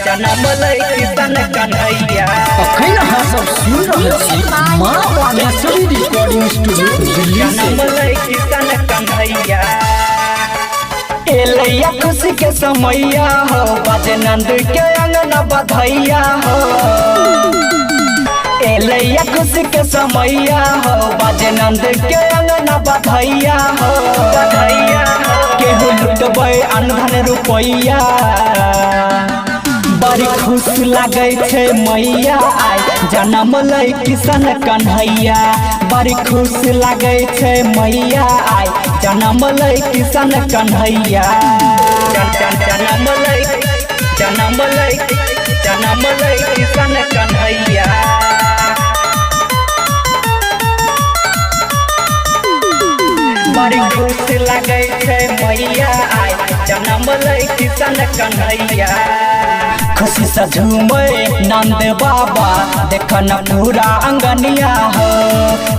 जन्म किशन कन्हैया। अखन अहाँ सब सुन रहल छी माँ वाणेश्वरी रिकॉर्डिंग स्टूडियो दिल्ली से। जन्म किशन कन्हैया एलैया खुशी के समैया हो बाजे नंद के अंगना बधैया हो। एलैया खुशी के समैया हो बाजे नंद के अंगना बधैया हो। केहू लुटबै अनधन रुपैया बड़ी खुश लागे छे मैया आय जन्म लै किशन कन्हैया। बड़ी खुश लागे छे मैया आय जन्म लै किशन कन्हैया। जन्म लै किशन कन्हैया। बड़ी खुश लागे छे मैया आय जन्म लै किशन कन्हैया। खुशी से झूमे नंद बाबा देखन पूरा अंगनिया हो।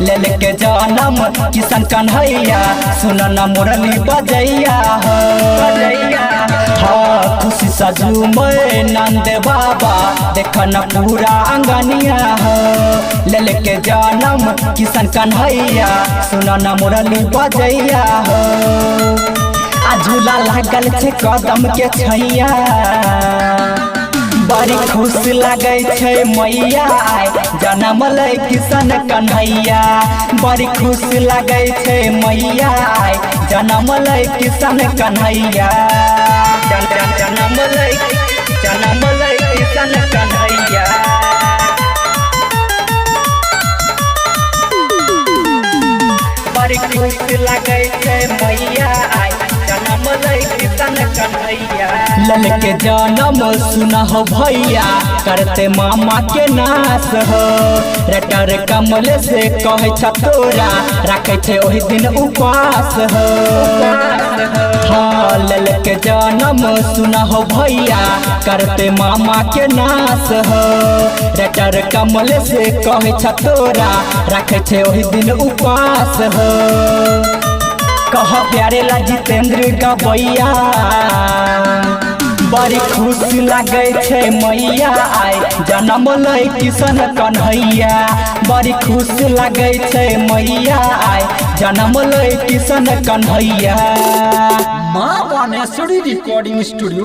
ले के जन्म किशन कन्हैया सुनन मुरली बजैया हो। हाँ खुशी से झूमे नंद बाबा देखन पूरा अंगनिया हो। ले के जन्म किशन कन्हैया सुनन मुरली बजैया हो। आ झूला लागल छे कदम के छैया बड़ी खुश लागे छे मैया आय जन्म लै किशन कन्हैया। बड़ी खुश लागे छे मैया आय जन्म लै किशन कन्हैया। जन्म लै किशन कन्हैया। बड़ी खुश लागे छे मैया आय जन्म लै किशन कन्हैया। लल के जन्म सुना हो भैया करते मामा के नाश हो। रटर कमल से कहे तोरा रखे थे ओही दिन उपास हो। हाँ लल के जन्म सुना हो भैया करते मामा के नाश हो। रटर कमल से कहे तोरा रखे थे ओही दिन उपास हो। कह प्यारे ला जितेंद्र गवैया बड़ी खुश लागे छे मैया आय जन्म लै किशन कन्हैया। बड़ी खुश लागे छे मैया आय जन्म लै किशन कन्हैया। माँ वाणेश्वरी रिकॉर्डिंग स्टूडियो।